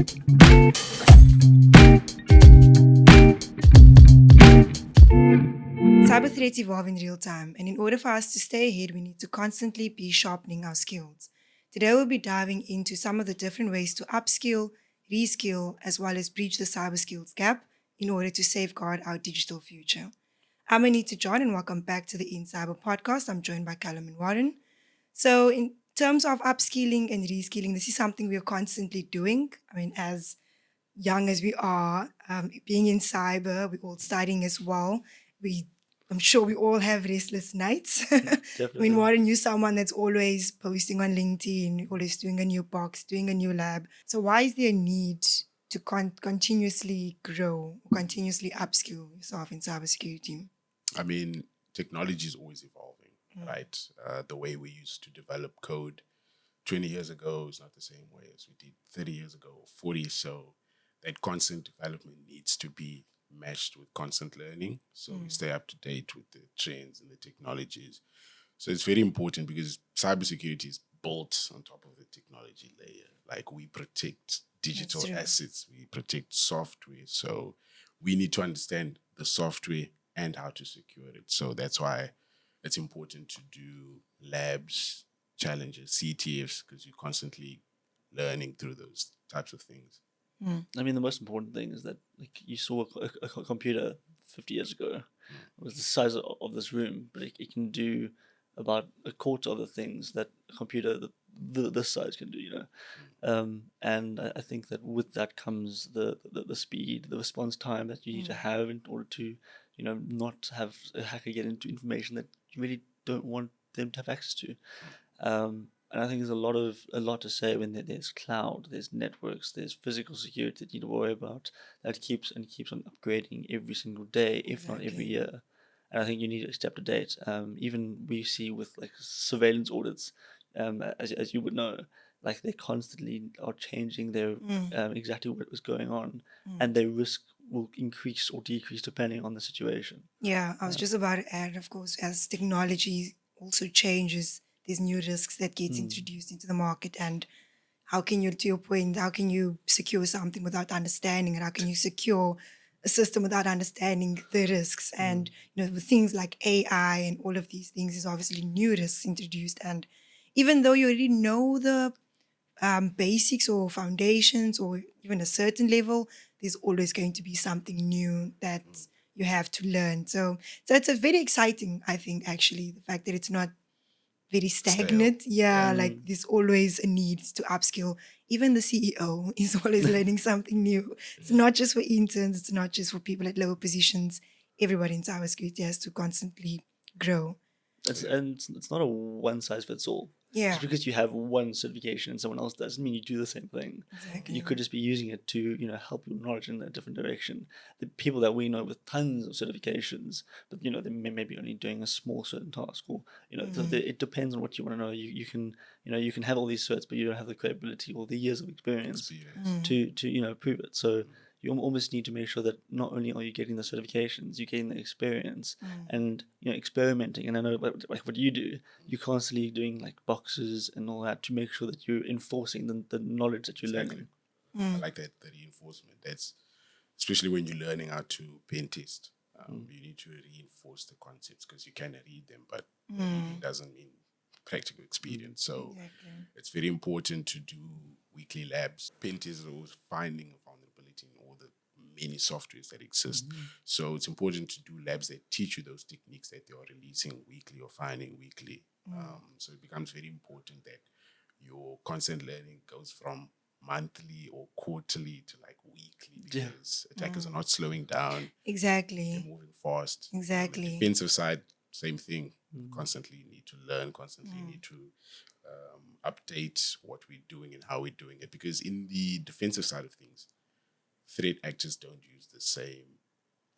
Cyber threats evolve in real time, and in order for us to stay ahead, we need to constantly be sharpening our skills. Today, we'll be diving into some of the different ways to upskill, reskill, as well as breach the cyber skills gap in order to safeguard our digital future. I'm Anita John, and welcome back to the InCyber Podcast. I'm joined by Callum and Warren. So, in terms of upskilling and reskilling, this is something we're constantly doing. I mean, as young as we are, being in cyber, we're all studying as well. I'm sure we all have restless nights. I Definitely. mean, Warren, you're someone that's always posting on LinkedIn, always doing a new box, doing a new lab. So why is there a need to continuously grow, continuously upskill yourself in cybersecurity? I mean, technology is always evolving, right? The way we used to develop code 20 years ago is not the same way as we did 30 years ago, 40. So that constant development needs to be matched with constant learning. So we stay up to date with the trends and the technologies. So it's very important because cybersecurity is built on top of the technology layer. Like, we protect digital assets, we protect software. So we need to understand the software and how to secure it. So that's why it's important to do labs, challenges, CTFs, because you're constantly learning through those types of things. I mean, the most important thing is that, like, you saw a computer 50 years ago. It was the size of this room, but it can do about a quarter of the things that a computer this size can do, you know. And I think that with that comes the speed, the response time that you need to have in order to, you know, not have a hacker get into information that you really don't want them to have access to. And I think there's a lot to say when there's cloud, there's networks, there's physical security that you need to worry about that keeps on upgrading every single day, if not every year. And I think you need to stay up to date. Even we see with, like, surveillance audits, as you would know, like, they constantly are changing their exactly what was going on, and their risk will increase or decrease depending on the situation. Yeah, I was just about to add, of course, as technology also changes, there's new risks that gets introduced into the market, and how can you, to your point, how can you secure something without understanding it? How can you secure a system without understanding the risks? And, you know, with things like AI and all of these things, is obviously new risks introduced. And even though you already know the basics or foundations or even a certain level, there's always going to be something new that you have to learn. So it's a very exciting, I think, actually, the fact that it's not very stagnant. Yeah, like, there's always a need to upskill. Even the CEO is always learning something new. It's not just for interns, it's not just for people at lower positions. Everybody in cybersecurity has to constantly grow. It's not a one size fits all. Yeah. Just because you have one certification and someone else doesn't mean you do the same thing. Exactly. You could just be using it to, you know, help your knowledge in a different direction. The people that we know with tons of certifications, but, you know, they may be only doing a small certain task, or, you know, it depends on what you want to know. You can have all these certs, but you don't have the credibility or the years of experience to you know, prove it. So you almost need to make sure that not only are you getting the certifications, you're getting the experience and, you know, experimenting. And I know, like, what you do, you're constantly doing, like, boxes and all that to make sure that you're enforcing the knowledge that you're learning. I like that, the reinforcement. That's especially when you're learning how to pen test. You need to reinforce the concepts, because you can read them, but reading doesn't mean practical experience. So it's very important to do weekly labs. Pen test is always finding a vulnerability in all the many softwares that exist. So it's important to do labs that teach you those techniques that they are releasing weekly or finding weekly. So it becomes very important that your constant learning goes from monthly or quarterly to, like, weekly, because attackers are not slowing down. Exactly. They're moving fast. Exactly. On the defensive side, same thing. Constantly need to learn, constantly need to update what we're doing and how we're doing it. Because in the defensive side of things, threat actors don't use the same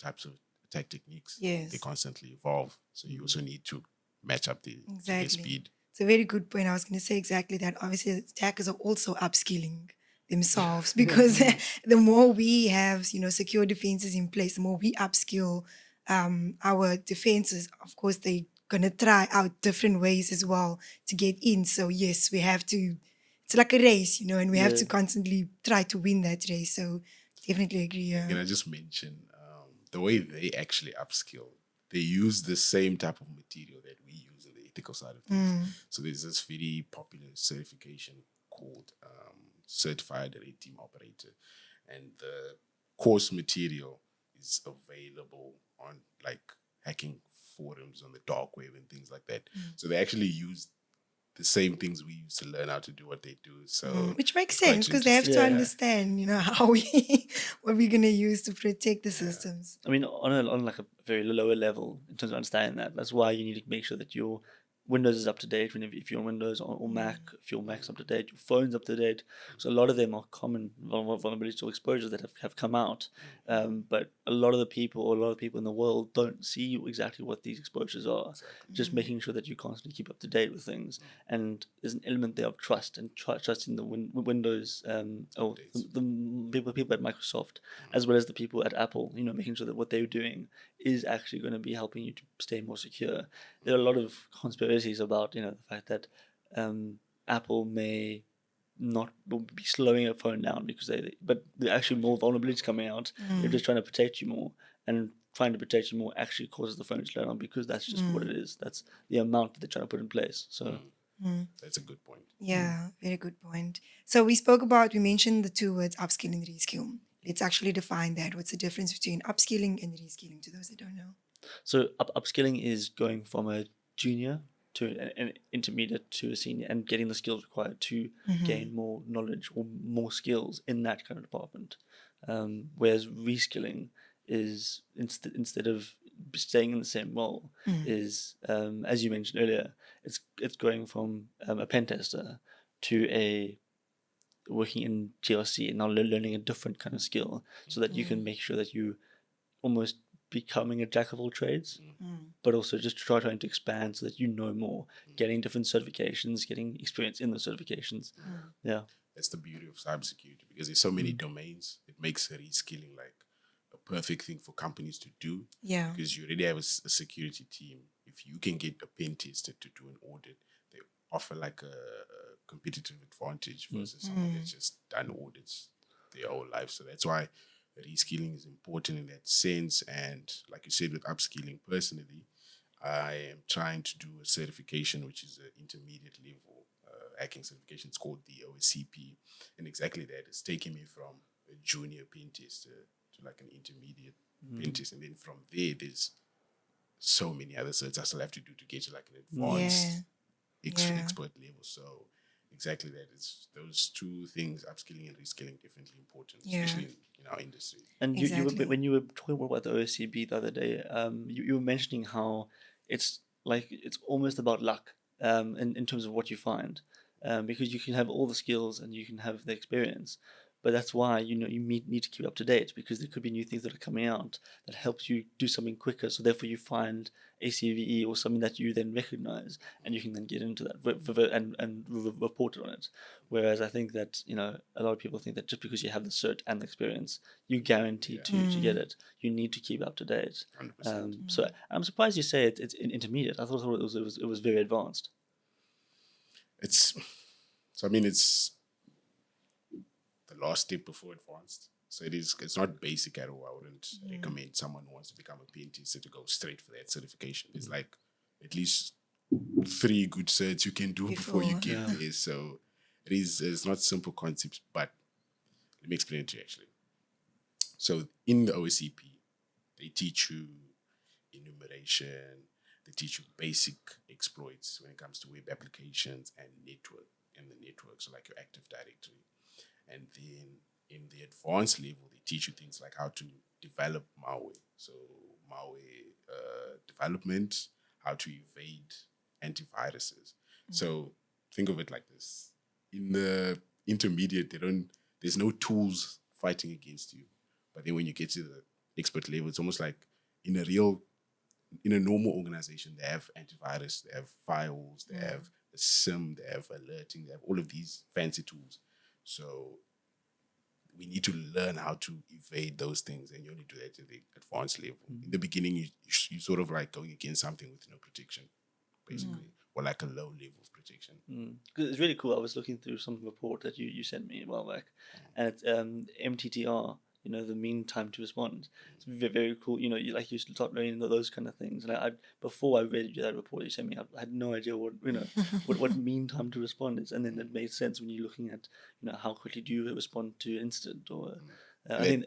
types of attack techniques. Yes. They constantly evolve. So you also need to match up to their speed. It's a very good point. I was going to say exactly that. Obviously, attackers are also upskilling themselves, because the more we have, you know, secure defenses in place, the more we upskill our defenses. Of course, they're going to try out different ways as well to get in. So yes, we have to it's like a race, and we have Yeah. to constantly try to win that race. So definitely agree. Yeah. Can I just mention the way they actually upskill? They use the same type of material that we use in the ethical side of things. So there's this very popular certification called Certified Red Team Operator, and the course material is available on like hacking forums on the dark web and things like that. So they actually use the same things we use to learn how to do what they do. So Which makes it's quite sense because they have to Yeah. understand, how what we're gonna use to protect the systems. I mean, on like a very lower level in terms of understanding that. That's why you need to make sure that your Windows is up to date. If you're on Windows or Mac, if your Mac's up to date, your phone's up to date. So a lot of them are common vulnerabilities or exposures that have come out. But a lot of people in the world don't see exactly what these exposures are. Just making sure that you constantly keep up to date with things. And there's an element there of trust and trust in the Windows or the people at Microsoft, as well as the people at Apple, making sure that what they're doing is actually going to be helping you to stay more secure. There are a lot of conspiracies about, the fact that Apple may not be slowing a phone down because but there are actually more vulnerabilities coming out. They're just trying to protect you more, and trying to protect you more actually causes the phone to slow down because that's just what it is. That's the amount that they're trying to put in place. So that's a good point. Yeah, very good point. So we mentioned the two words upskill and reskill. Let's actually define that. What's the difference between upskilling and reskilling to those that don't know? So upskilling is going from a junior to an intermediate to a senior and getting the skills required to gain more knowledge or more skills in that kind of department. Whereas reskilling is instead of staying in the same role is, as you mentioned earlier, it's going from a pen tester to a working in GRC and now learning a different kind of skill so that you can make sure that you almost becoming a jack of all trades, but also just trying to expand so that you know more, getting different certifications, getting experience in those certifications. Yeah. That's the beauty of cybersecurity because there's so many domains. It makes reskilling like a perfect thing for companies to do. Yeah. Because you already have a security team. If you can get a pen tester to do an audit, they offer like a competitive advantage versus someone that's just done audits their whole life. So that's why reskilling is important in that sense. And like you said, with upskilling, personally, I am trying to do a certification, which is an intermediate level hacking certification. It's called the OSCP. And exactly that. It's taking me from a junior pen tester to like an intermediate pen tester. And then from there, there's so many other certs I still have to do to get to like an advanced expert level. So exactly that. It's those two things, upskilling and reskilling, definitely important, especially in our industry. And Exactly. when you were talking about the OSCB the other day, you were mentioning how it's almost about luck in terms of what you find, because you can have all the skills and you can have the experience, but that's why you need to keep up to date because there could be new things that are coming out that helps you do something quicker. So therefore, you find a CVE or something that you then recognize, and you can then get into that and report on it. Whereas I think that a lot of people think that just because you have the cert and the experience, you guaranteed to get it. You need to keep up to date. 100%. So I'm surprised you say it's intermediate. I thought it was very advanced. It's the last step before advanced. So it's not basic at all. I wouldn't recommend someone who wants to become a pen tester to go straight for that certification. There's like at least 3 good certs you can do before you get there. So it's not simple concepts, but let me explain it to you actually. So in the OSCP, they teach you enumeration, they teach you basic exploits when it comes to web applications and the network, so like your Active Directory. And then in the advanced level, they teach you things like how to develop malware. So malware development, how to evade antiviruses. So think of it like this. In the intermediate, there's no tools fighting against you. But then when you get to the expert level, it's almost like in a normal organization, they have antivirus, they have firewalls, they have a SIM, they have alerting, they have all of these fancy tools. So we need to learn how to evade those things, and you only do that at the advanced level. In the beginning, you sort of like going against something with no protection, basically. or like a low level of protection. 'Cause it's really cool. I was looking through some report that you sent me a while back, and it's MTTR. The mean time to respond. It's very, very cool. You start learning those kind of things. And before I read that report you sent me, I had no idea what what mean time to respond is. And then it made sense when you're looking at how quickly do you respond to incident or I think.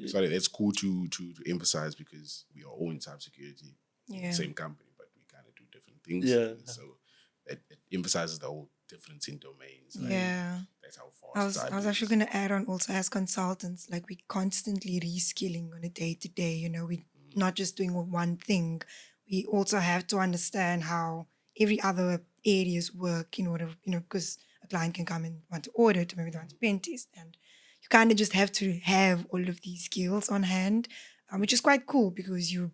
Sorry, that's cool to emphasize because we are all in cybersecurity, Yeah. same company, but we kind of do different things. Yeah. So it emphasizes the whole difference in domains. Like, Yeah. that's how fast I was actually going to add on also as consultants, like we constantly reskilling on a day to day. We're not just doing one thing. We also have to understand how every other areas work in order, because a client can come and want to audit, maybe they want to pen test, and you kind of just have to have all of these skills on hand, which is quite cool because you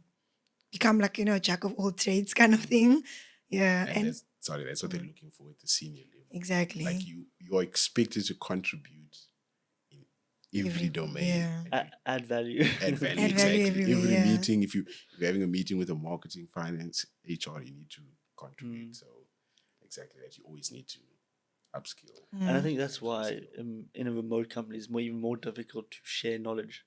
become like, a jack of all trades kind of thing. Yeah. And that's what they're looking for at the senior level. Exactly. Like you're expected to contribute in every domain. Yeah. Add value. Add value, Add exactly. value everywhere, Every yeah. meeting, if you're having a meeting with a marketing, finance, HR, you need to contribute. So exactly that, you always need to upskill. And I think that's why in a remote company it's even more difficult to share knowledge.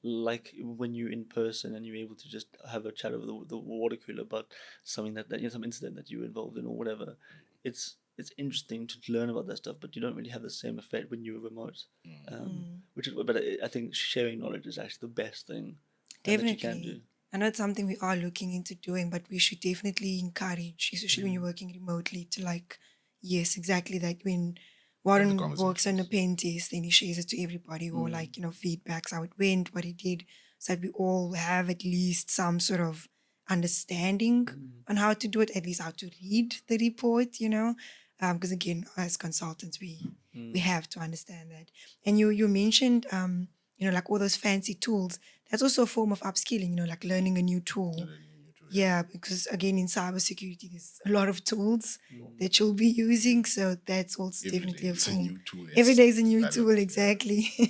Like when you're in person and you're able to just have a chat over the water cooler about something that some incident that you were involved in or whatever. It's interesting to learn about that stuff, but you don't really have the same effect when you're remote. But I think sharing knowledge is actually the best thing that you can do. Definitely. I know it's something we are looking into doing, but we should definitely encourage, especially when you're working remotely, to yes, exactly that. When Warren works on a pen test, then he shares it to everybody, or feedbacks, how it went, what he did, so that we all have at least some sort of understanding on how to do it, at least how to read the report, because again, as consultants, we have to understand that. And you mentioned, like all those fancy tools. That's also a form of upskilling, like learning a new tool. Yeah, because again, in cybersecurity, there's a lot of tools that you'll be using. So that's also definitely a form. New tool. Every day is a new tool, exactly. So you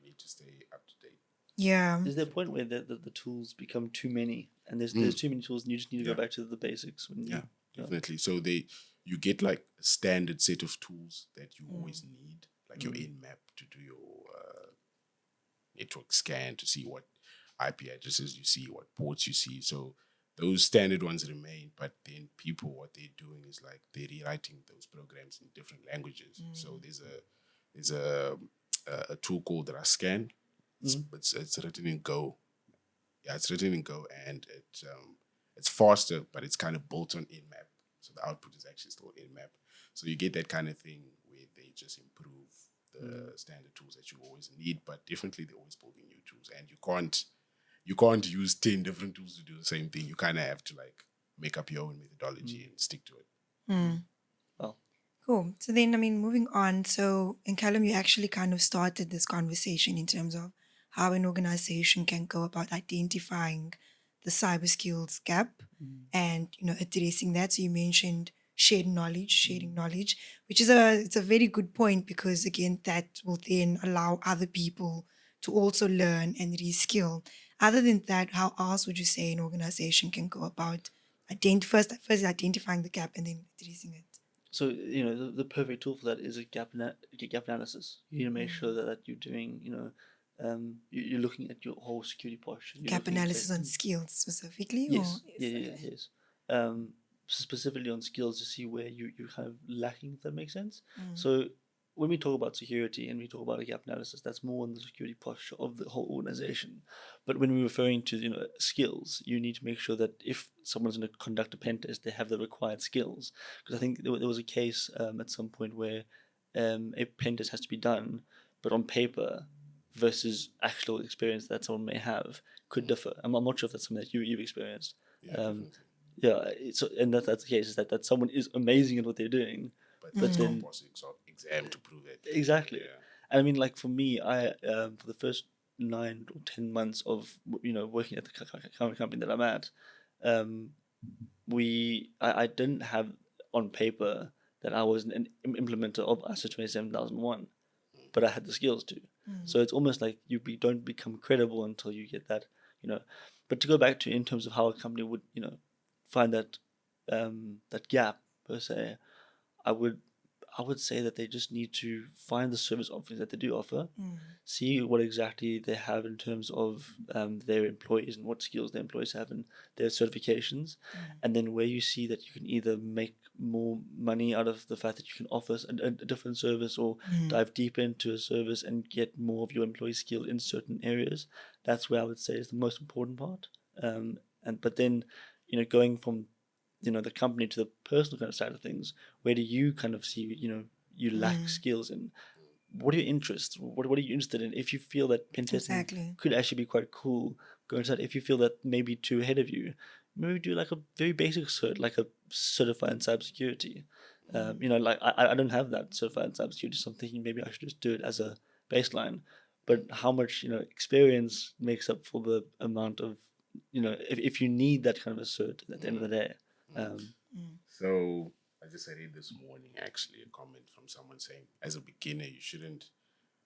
need to stay up to date. Yeah. Is there a point where the tools become too many and there's too many tools and you just need to go back to the basics? Definitely. So you get like a standard set of tools that you always need, like your in-map to do your network scan to see what IP addresses you see, what ports you see. So those standard ones remain, but then people, what they're doing is like they're rewriting those programs in different languages. So there's a tool called Rascan. It's written in Go. Yeah, it's written in Go, and it's faster, but it's kind of built on in-map. So the output is actually still in-map. So you get that kind of thing where they just improve the standard tools that you always need, but definitely they're always building new tools, and you can't use 10 different tools to do the same thing. You kind of have to like make up your own methodology and stick to it. Well, cool. So then, moving on. So in Callum, you actually kind of started this conversation in terms of how an organization can go about identifying the cyber skills gap and, addressing that. So you mentioned sharing knowledge, which is it's a very good point, because again, that will then allow other people to also learn and reskill. Other than that, how else would you say an organization can go about first identifying the gap and then addressing it? So the perfect tool for that is a gap analysis. You need to make sure that you're doing you're looking at your whole security posture. Gap analysis on skills specifically? Yes. Or? Yes. Specifically on skills to see where you're kind of lacking, if that makes sense. So when we talk about security and we talk about a gap analysis, that's more on the security posture of the whole organization. But when we're referring to skills, you need to make sure that if someone's going to conduct a pen test, they have the required skills. Because I think there was a case at some point where a pen test has to be done, but on paper versus actual experience that someone may have could differ. I'm not sure if that's something that you've experienced. And that's the case, is that someone is amazing at what they're doing, but then pass the exam to prove it. Exactly. And I mean, like for me, I for the first 9 or 10 months of working at the current company that I'm at, I didn't have on paper that I was an implementer of ISO 27001, but I had the skills to. So it's almost like you don't become credible until you get that, But to go back to in terms of how a company would, find that that gap per se, I would say that they just need to find the service offerings that they do offer, see what exactly they have in terms of their employees and what skills their employees have and their certifications, and then where you see that you can either make more money out of the fact that you can offer a different service or dive deeper into a service and get more of your employee skill in certain areas. That's where I would say is the most important part. But then, going from the company to the personal kind of side of things, where do you kind of see you lack skills in? What are your interests? What are you interested in? If you feel that pen testing Exactly. could actually be quite cool, go inside. If you feel that maybe too ahead of you, maybe do like a very basic cert, like a certified in cybersecurity. Like I don't have that certified in cybersecurity, so I'm thinking maybe I should just do it as a baseline. But how much experience makes up for the amount of if you need that kind of a cert at the end of the day. So I just read this morning actually a comment from someone saying, as a beginner, you shouldn't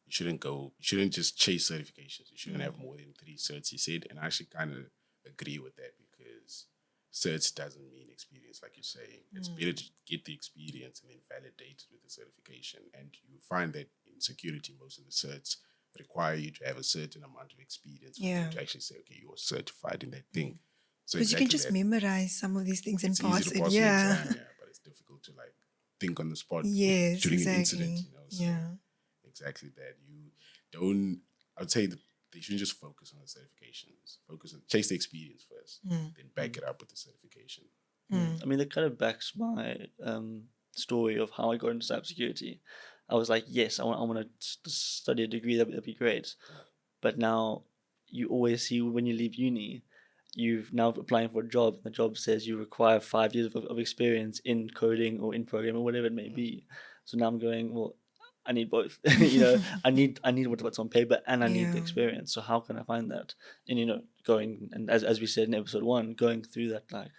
just chase certifications. You shouldn't have more than 3 certs, he said. And I actually kind of agree with that, because certs doesn't mean experience, like you're saying. It's better to get the experience and then validate it with the certification. And you find that in security, most of the certs require you to have a certain amount of experience for them to actually say, okay, you're certified in that thing. So Because you can just memorize some of these things and pass easy to it. pass an Yeah. exam, but it's difficult to like think on the spot Yes, during an exactly. incident, So exactly that. I would say that they shouldn't just focus on the certifications. Chase the experience first, then back it up with the certification. I mean, that kind of backs my story of how I got into cybersecurity. I was like, yes, I want to study a degree. That'd be great. But now you always see when you leave uni, you've now applying for a job. And the job says you require 5 years of experience in coding or in programming or whatever it may be. So now I'm going, well, I need both. I need what's on paper, and I need the experience. So how can I find that? And going, and as we said in episode 1, going through that, like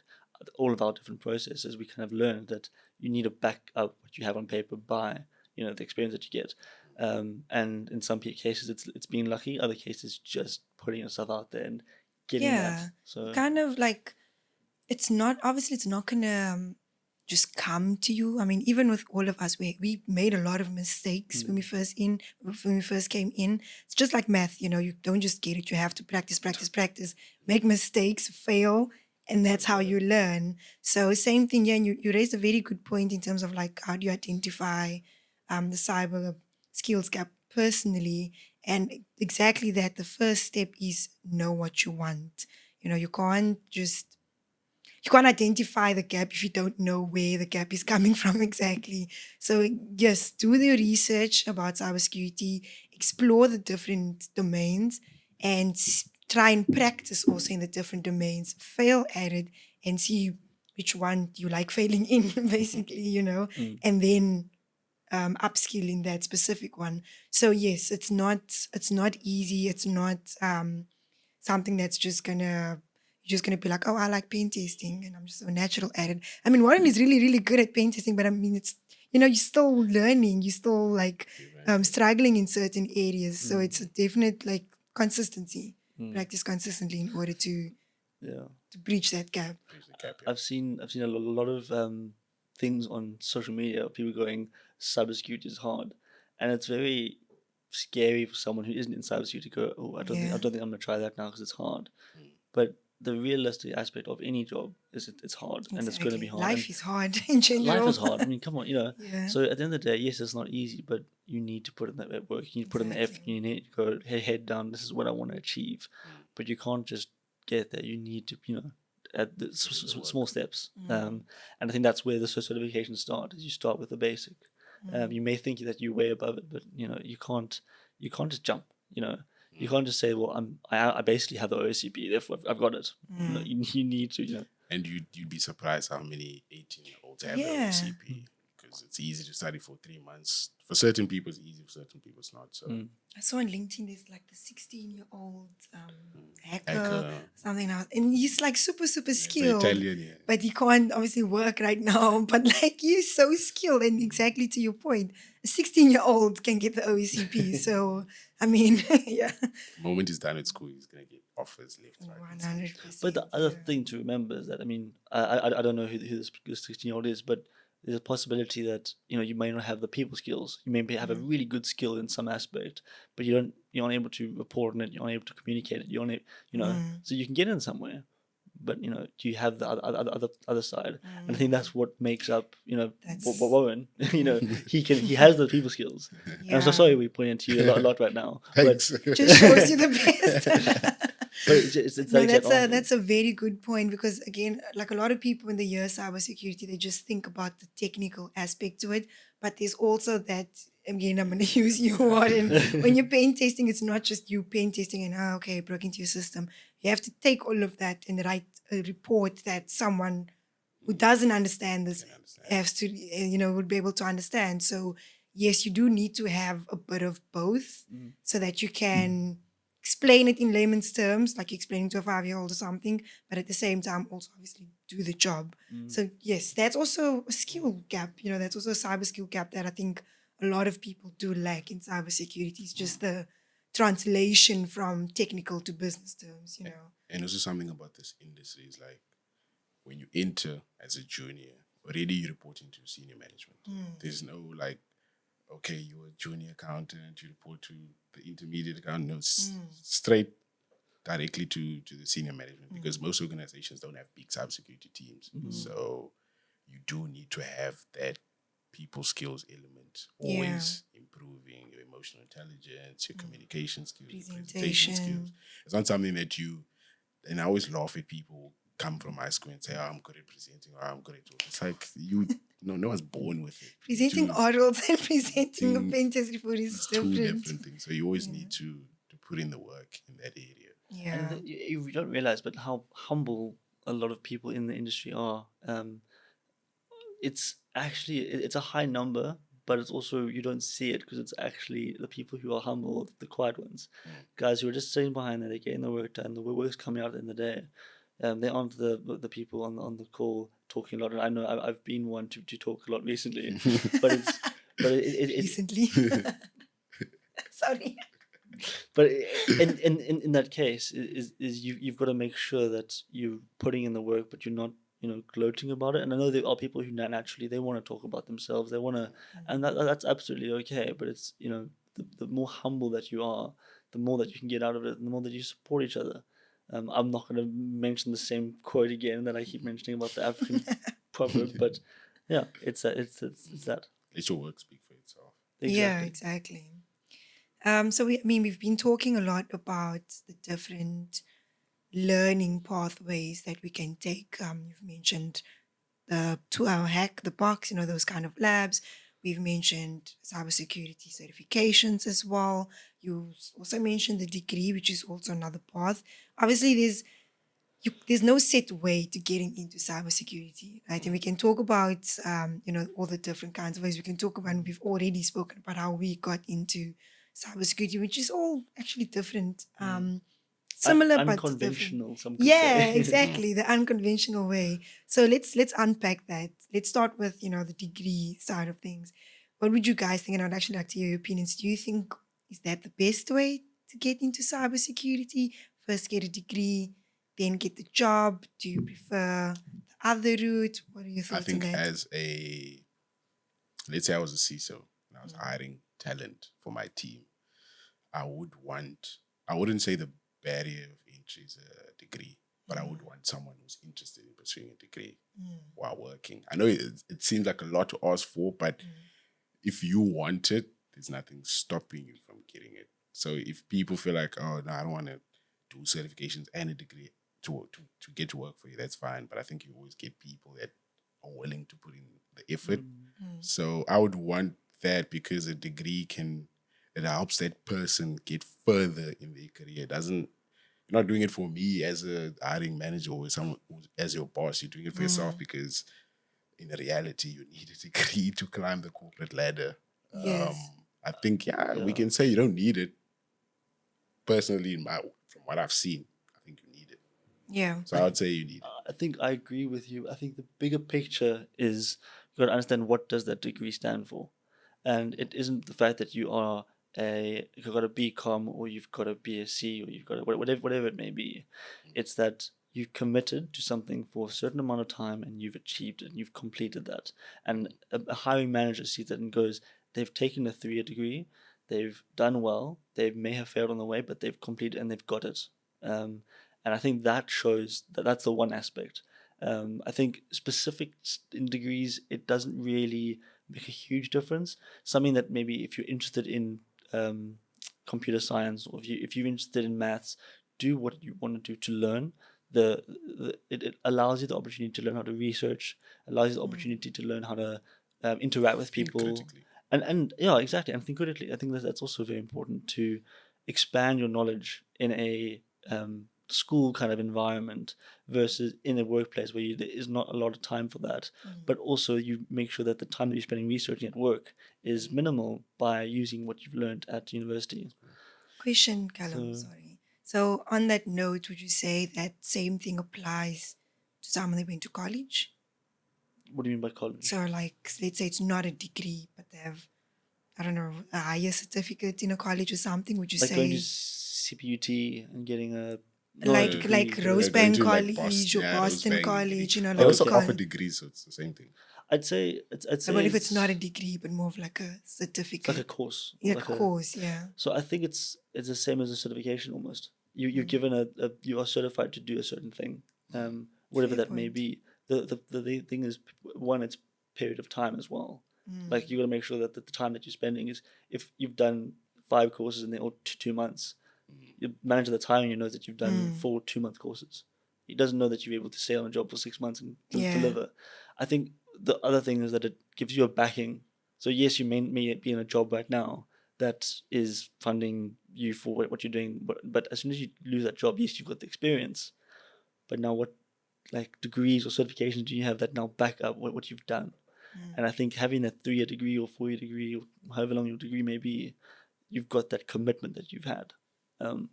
all of our different processes, we kind of learned that you need to back up what you have on paper by the experience that you get. And in some cases it's being lucky, other cases just putting yourself out there and getting that. So kind of like, it's not gonna just come to you. I mean, even with all of us, we made a lot of mistakes when we first came in. It's just like math, you don't just get it. You have to practice, make mistakes, fail, and that's how you learn. So same thing, yeah. And you raised a very good point in terms of like, how do you identify the cyber skills gap personally? And exactly that, the first step is know what you want. You can't identify the gap if you don't know where the gap is coming from exactly. So yes, do the research about cybersecurity, explore the different domains, and try and practice also in the different domains. Fail at it and see which one you like failing in, basically, and then upskill in that specific one. So yes, it's not easy. It's not something that's you're just gonna be like, oh, I like paint testing and I'm just so natural at it. I mean, Warren is really, really good at paint testing, but I mean, it's you're still learning, you're still like struggling in certain areas. So it's a definite like consistency, practice consistently in order to bridge that gap. I've seen a lot of things on social media of people going, cybersecurity is hard, and it's very scary for someone who isn't in cybersecurity to go, oh, I don't think I'm gonna try that now because it's hard. But the realistic aspect of any job is it's hard, and it's going to be hard. Life is hard in general. Life is hard. I mean, come on, So at the end of the day, yes, it's not easy, but you need to put in that work. You need to put in the effort. You need to go head down. This is what I want to achieve. But you can't just get there. You need to, at the small steps. And I think that's where the certification starts. Is you start with the basic. You may think that you're way above it, but you can't just jump. You can't just say, well, I basically have the OCP, therefore I've got it. You need to, And you'd be surprised how many 18-year-olds have the OCP. because it's easy to study for 3 months. For certain people, it's easy. For certain people, it's not. So I saw on LinkedIn there's like the 16-year-old hacker, hacker, something else, and he's like super it's skilled, Italian, yeah. but he can't obviously work right now. But like he's so skilled, and exactly to your point, a 16-year-old can get the OECP. So I mean, yeah, The moment he's done at school, he's gonna get offers left, right, and center. 100%. But the other thing to remember is that, I mean, I don't know who this 16-year-old is, but there's a possibility that, you know, you may not have the people skills. You may have a really good skill in some aspect, but you're not able to report on it. You're not able to communicate it. You're not, you know, so you can get in somewhere, but you know, do you have the other side? And I think that's what makes up, you know, Warren. You know, he has those people skills. And I'm so sorry we pointed to you a lot right now. Thanks. Just shows you the best. But it's No, like that's a very good point, because again, like a lot of people in the year cybersecurity, they just think about the technical aspect to it, but there's also that, again, I'm going to use your word, and when you're pen testing, it's not just you pen testing and okay, broke into your system. You have to take all of that and write a report that someone who doesn't understand this has to, would be able to understand. So yes, you do need to have a bit of both so that you can explain it in layman's terms, like explaining to a 5-year-old or something, but at the same time also obviously do the job. So yes, that's also a skill gap. You know, that's also a cyber skill gap that I think a lot of people do lack in cybersecurity. It's just the translation from technical to business terms, you know. And also something about this industry is like when you enter as a junior, already you're reporting to senior management. There's no like, okay, you're a junior accountant, you report to the intermediate accountant. No, straight directly to the senior management, because most organizations don't have big cybersecurity teams. So you do need to have that people skills element, always improving your emotional intelligence, your communication skills, your presentation skills. It's not something that and I always laugh at people who come from high school and say, I'm good at presenting, or I'm good at talking. It's like, no one's born with it. Presenting orals and presenting a pen test report is two different. different things. So you always need to put in the work in that area. Yeah. And you don't realize, but how humble a lot of people in the industry are. It's actually it's a high number, but it's also, you don't see it because it's actually the people who are humble, the quiet ones, guys who are just sitting behind there, they're getting the work done, the work's coming out in the day. They aren't the people on the call talking a lot. And I know I've been one to talk a lot recently, but it's Recently. Sorry. But in that case, is you've got to make sure that you're putting in the work, but you're not, you know, gloating about it. And I know there are people who naturally they want to talk about themselves, they want to, and that's absolutely okay. But it's, you know, the more humble that you are, the more that you can get out of it, and the more that you support each other. I'm not going to mention the same quote again that I keep mentioning about the African proverb, but yeah, it's that. Let your work speak for itself. Exactly. Yeah, exactly. So we've been talking a lot about the different learning pathways that we can take. You've mentioned the 2-hour hack the box, you know, those kind of labs. We've mentioned cybersecurity certifications as well. You also mentioned the degree, which is also another path. Obviously, there's no set way to getting into cybersecurity, right? And we can talk about, all the different kinds of ways. We can talk about, and we've already spoken about how we got into cybersecurity, which is all actually different. Similar but different. Unconventional, some could Yeah, say. exactly, the unconventional way. So let's unpack that. Let's start with, the degree side of things. What would you guys think? And I'd actually like to hear your opinions. Do you think, is that the best way to get into cybersecurity? First get a degree, then get the job? Do you prefer the other route? What are your I thoughts think on that? let's say I was a CISO and I was hiring talent for my team, I wouldn't say the barrier of entry is a degree, but I would want someone who's interested in pursuing a degree while working. I know it seems like a lot to ask for, but if you want it, there's nothing stopping you from getting it. So if people feel like, oh, no, I don't want to do certifications and a degree to get to work for you, that's fine. But I think you always get people that are willing to put in the effort. So I would want that, because a degree it helps that person get further in their career. You're not doing it for me as a hiring manager or someone as your boss. You're doing it for yourself, because in reality, you need a degree to climb the corporate ladder. Yes. I think, we can say you don't need it. Personally, from what I've seen, I think you need it. Yeah. So I would say you need it. I think I agree with you. I think the bigger picture is you got to understand what does that degree stand for, and it isn't the fact that you've got a BCom or you've got a BSc or you've got whatever it may be. It's that you've committed to something for a certain amount of time and you've achieved it and you've completed that. And a hiring manager sees that and goes, they've taken a 3-year degree, they've done well, they may have failed on the way, but they've completed and they've got it. And I think that shows that that's the one aspect. I think specific in degrees, it doesn't really make a huge difference. Something that maybe if you're interested in computer science or if you're interested in maths, do what you want to do to learn. It allows you the opportunity to learn how to research, allows you the opportunity to learn how to interact with Think people. critically. And yeah, exactly. And think critically. I think that's also very important to expand your knowledge in a school kind of environment versus in a workplace where there is not a lot of time for that. But also you make sure that the time that you're spending researching at work is minimal by using what you've learned at university. Question, Callum. Sorry. So on that note, would you say that same thing applies to someone that went to college? What do you mean by college? So like, let's say it's not a degree, but they have, I don't know, a higher certificate in a college or something. Would you Like going to say CPUT and getting a like degree. like Going Rosebank to, like, College or Boston Rosebank College, you know, They like also offer college. degrees, so it's the same thing. I'd say But if it's not a degree, but more of like a it's certificate, like a course. like like a course, yeah. So I think it's the same as a certification almost. You're given you are certified to do a certain thing, whatever Fair that may point. be. The thing is, one, it's period of time as well. Like you got to make sure that the time that you're spending is, if you've done 5 courses in all 2 months, your manager that's hiring you knows that you've done 4 2-month courses. He doesn't know that you're able to stay on a job for 6 months and Yeah. deliver. I think the other thing is that it gives you a backing. So yes, you may be in a job right now that is funding you for what you're doing, but as soon as you lose that job, yes, you've got the experience, but now what like degrees or certifications do you have that now back up what you've done? And I think having that 3-year degree or 4-year degree or however long your degree may be, you've got that commitment that you've had. And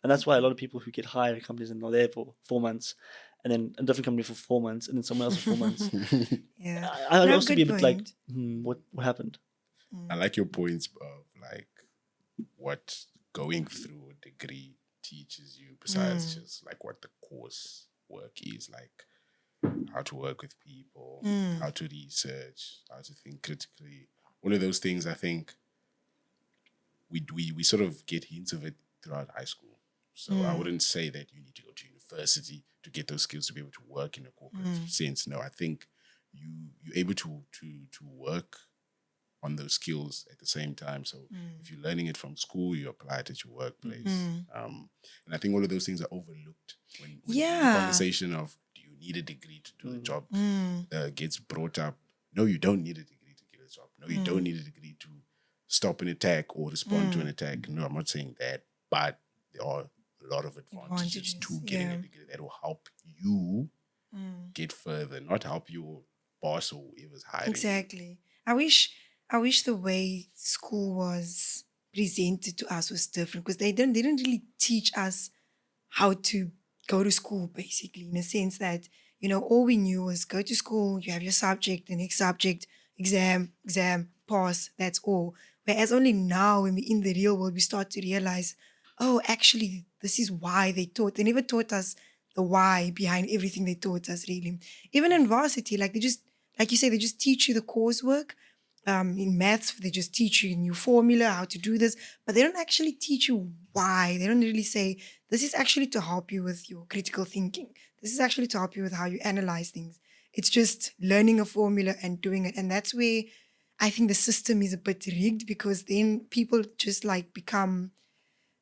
that's why a lot of people who get hired at companies and are there for 4 months, and then a different company for 4 months, and then someone else for 4 months. Yeah. I'd No, also be a good bit like, point. what happened? I like your points of like what going through a degree teaches you, besides just like what the course work is, like how to work with people, how to research, how to think critically. All of those things, I think we sort of get hints of it throughout high school. So I wouldn't say that you need to go to university to get those skills to be able to work in a corporate sense. No, I think you're able to work on those skills at the same time. So if you're learning it from school, you apply it at your workplace. And I think all of those things are overlooked when in the Yeah. conversation of, do you need a degree to do the job, gets brought up. No, you don't need a degree to get a job. No, you don't need a degree to stop an attack or respond to an attack. No, I'm not saying that, but there are a lot of advantages to getting a degree that will help you get further, not help your boss or whoever's hiring you. Exactly. I wish the way school was presented to us was different, because they didn't really teach us how to go to school, basically, in a sense that, you know, all we knew was go to school, you have your subject, the next subject, exam, pass, that's all. Whereas only now, when we're in the real world, we start to realize, oh, actually, this is why they taught. They never taught us the why behind everything they taught us, really. Even in varsity, like like you say, they just teach you the coursework. In maths, they just teach you a new formula, how to do this, but they don't actually teach you why. They don't really say, this is actually to help you with your critical thinking. This is actually to help you with how you analyze things. It's just learning a formula and doing it. And that's where I think the system is a bit rigged, because then people just like become,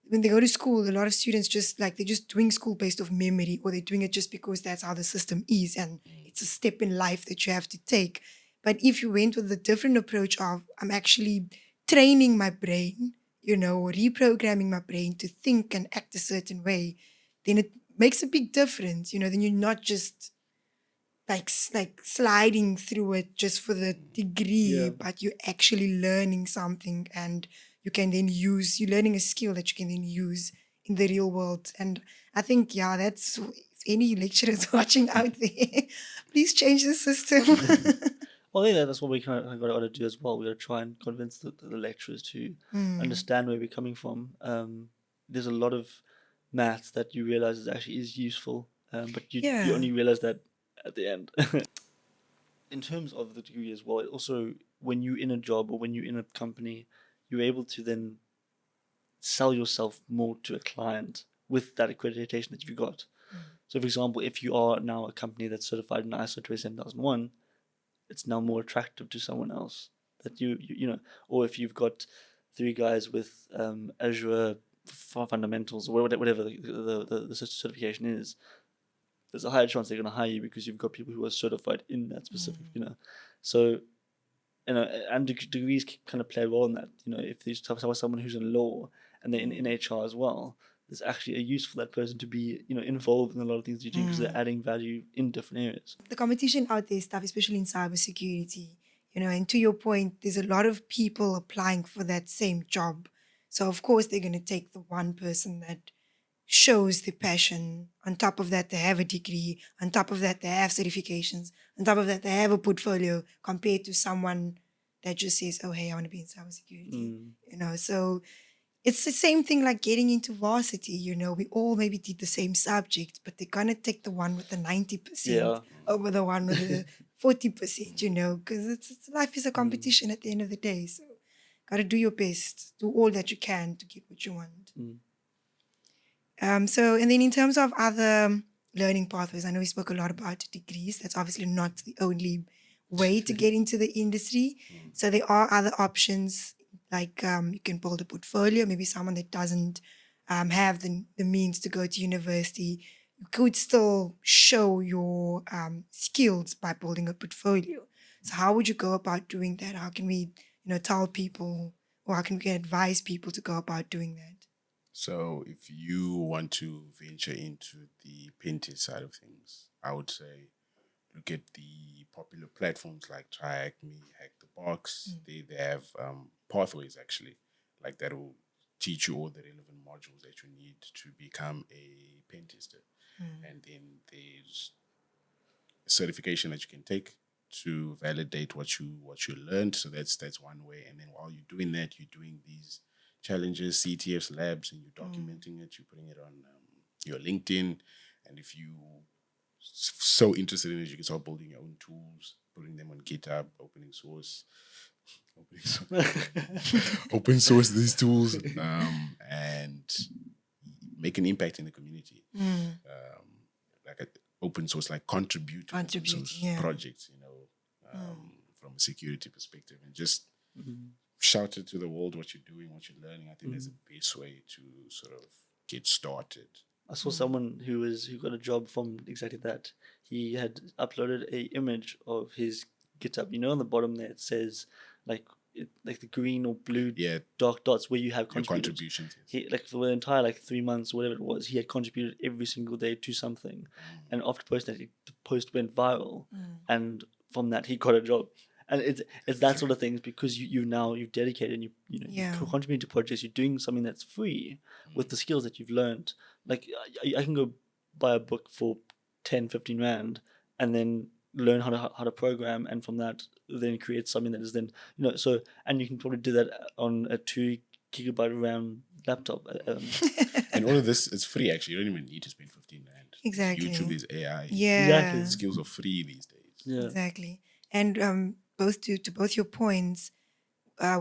when they go to school, a lot of students just like, they're just doing school based off memory, or they're doing it just because that's how the system is. And it's a step in life that you have to take. But if you went with a different approach of, I'm actually training my brain, you know, or reprogramming my brain to think and act a certain way, then it makes a big difference. You know, then you're not just like sliding through it just for the degree, Yeah. but you're actually learning something, and you're learning a skill that you can then use in the real world. And I think, yeah, that's, if any lecturers watching out there, please change the system. Well, I think that's what we kind of got to do as well. We got to try and convince the lecturers to understand where we're coming from. There's a lot of maths that you realize is useful, but you Yeah. only realize that at the end. In terms of the degree as well, it also, when you're in a job or when you're in a company, you're able to then sell yourself more to a client with that accreditation that you've got. So, for example, if you are now a company that's certified in ISO 27001, it's now more attractive to someone else that you know, or if you've got three guys with Azure fundamentals or whatever the certification is, there's a higher chance they're going to hire you because you've got people who are certified in that specific, you know. So, you know, and degrees kind of play a role in that. You know, if there's someone who's in law and they're in HR as well, it's actually a use for that person to be, you know, involved in a lot of things you're doing because they're adding value in different areas. The competition out there is tough, especially in cybersecurity, and to your point, there's a lot of people applying for that same job. So of course they're going to take the one person that shows the passion. On top of that, they have a degree. On top of that, they have certifications. On top of that, they have a portfolio, compared to someone that just says, oh, hey, I want to be in cybersecurity. So it's the same thing like getting into varsity. We all maybe did the same subject, but they're going to take the one with the 90% over the one with the 40%, because life is a competition at the end of the day. So got to do your best, do all that you can to get what you want. And then in terms of other learning pathways, I know we spoke a lot about degrees. That's obviously not the only way to get into the industry. So there are other options, like you can build a portfolio. Maybe someone that doesn't have the means to go to university, you could still show your skills by building a portfolio. So how would you go about doing that? How can we, tell people, or how can we advise people to go about doing that? So if you want to venture into the painting side of things, I would say look at the popular platforms like Try Me, Hack the Box. They have pathways actually, like that will teach you all the relevant modules that you need to become a pen tester. And then there's certification that you can take to validate what you learned. So that's one way. And then while you're doing that, you're doing these challenges, CTFs, labs, and you're documenting it. You're putting it on your LinkedIn. And if you so interested in it, you can start building your own tools, putting them on GitHub, open source these tools, and make an impact in the community. Like an open source, like contribute to open source projects, from a security perspective, and just shout it to the world what you're doing, what you're learning. I think that's the best way to sort of get started. I saw someone who got a job from exactly that. He had uploaded a image of his GitHub. On the bottom there it says like the green or blue dark dots where you have contributions. He for the entire 3 months, whatever it was, he had contributed every single day to something. And after posting that, the post went viral, and from that he got a job. And it's that sort of things, because you've dedicated and you're contributing to projects. You're doing something that's free with the skills that you've learned. Like I can go buy a book for 10, 15 rand and then learn how to program, and from that then create something that is then so, and you can probably do that on a 2 gigabyte RAM laptop. And all of this is free actually. You don't even need to spend 15 rand. Exactly. YouTube is AI. Yeah. Exactly. Skills are free these days. Yeah. Exactly. And to both your points,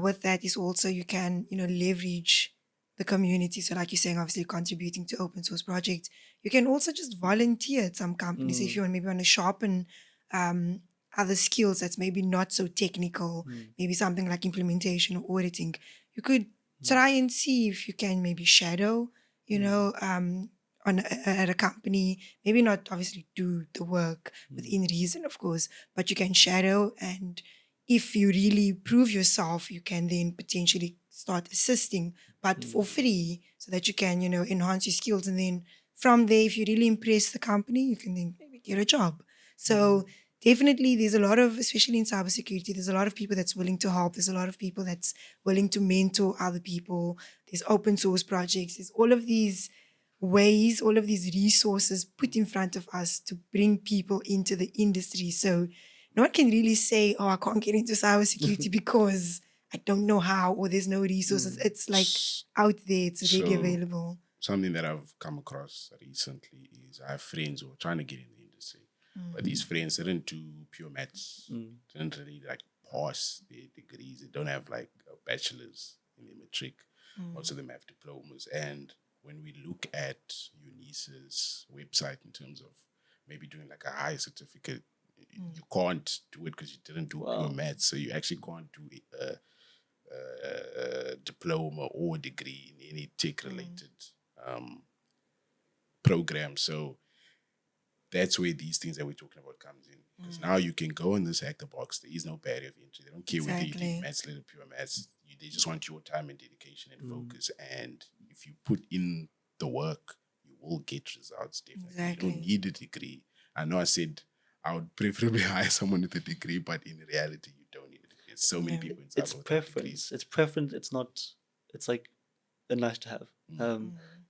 with that is also you can leverage the community. So like you're saying, obviously contributing to open source projects. You can also just volunteer at some companies if you want to sharpen other skills that's maybe not so technical, maybe something like implementation or auditing. You could try and see if you can maybe shadow, at a company, maybe not obviously do the work within reason, of course, but you can shadow, and if you really prove yourself, you can then potentially start assisting, but for free, so that you can, enhance your skills. And then from there, if you really impress the company, you can then maybe get a job. So definitely there's a lot of, especially in cybersecurity, there's a lot of people that's willing to help. There's a lot of people that's willing to mentor other people. There's open source projects. There's all of these ways, all of these resources put in front of us to bring people into the industry. So no one can really say, oh, I can't get into cybersecurity because I don't know how, or there's no resources. It's like out there, it's readily So, available. Something that I've come across recently is I have friends who are trying to get in the industry, but these friends didn't do pure maths, didn't really like pass their degrees. They don't have like a bachelor's in their matric. Most of them have diplomas. And when we look at UNISA's website in terms of maybe doing like a high certificate, you can't do it because you didn't do pure maths. So you actually can't do a diploma or degree in any tech-related program. So that's where these things that we're talking about comes in. Because now you can go in this hack the box. There is no barrier of entry. They don't care whether you do maths, little pure maths. They just want your time and dedication and focus. And if you put in the work, you will get results. Definitely. You don't need a degree. I know I said I would preferably hire someone with a degree, but in reality, you don't need a degree. There's so many people in cyber It's preference. It's preference. It's not. It's like a nice to have.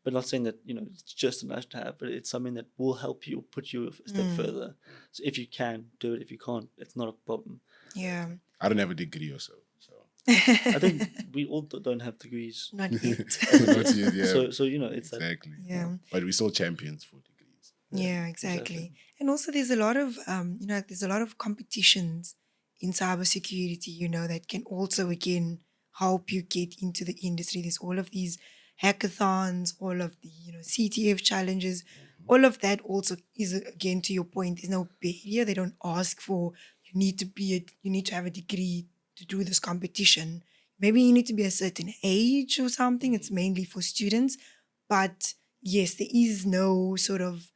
But not saying that it's just a nice to have, but it's something that will help you, put you a step further. So if you can do it, if you can't, it's not a problem. Yeah. I don't have a degree or so. I think we all don't have degrees. Not yet. Not yet, yeah. So it's exactly. Yeah. But we're still champions for degrees. Yeah, exactly. And also there's a lot of there's a lot of competitions in cybersecurity, that can also again help you get into the industry. There's all of these hackathons, all of the CTF challenges, all of that also is, again, to your point, there's no barrier. They don't ask for you need to have a degree to do this competition. Maybe you need to be a certain age or something. It's mainly for students, but yes, there is no sort of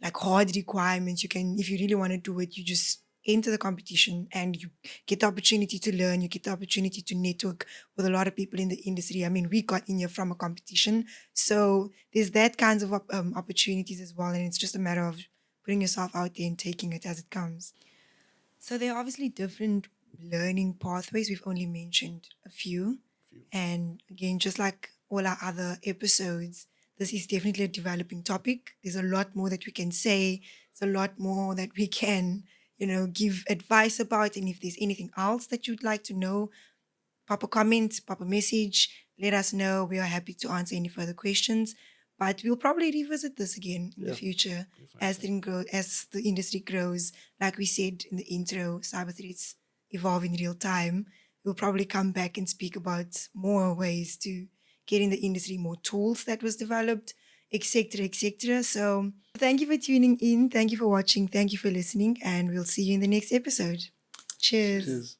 like hard requirements. You can, if you really want to do it, you just enter the competition and you get the opportunity to learn, you get the opportunity to network with a lot of people in the industry. I mean, we got in here from a competition. So there's that kinds of opportunities as well. And it's just a matter of putting yourself out there and taking it as it comes. So there are obviously different learning pathways. We've only mentioned a few. And again, just like all our other episodes, this is definitely a developing topic. There's a lot more that we can say. There's a lot more that we can, give advice about. And if there's anything else that you'd like to know, pop a comment, pop a message, let us know. We are happy to answer any further questions. But we'll probably revisit this again in the future as the industry grows. Like we said in the intro, cyber threats evolve in real time. We'll probably come back and speak about more ways to get in the industry, more tools that was developed, etc., etc. So thank you for tuning in. Thank you for watching. Thank you for listening. And we'll see you in the next episode. Cheers.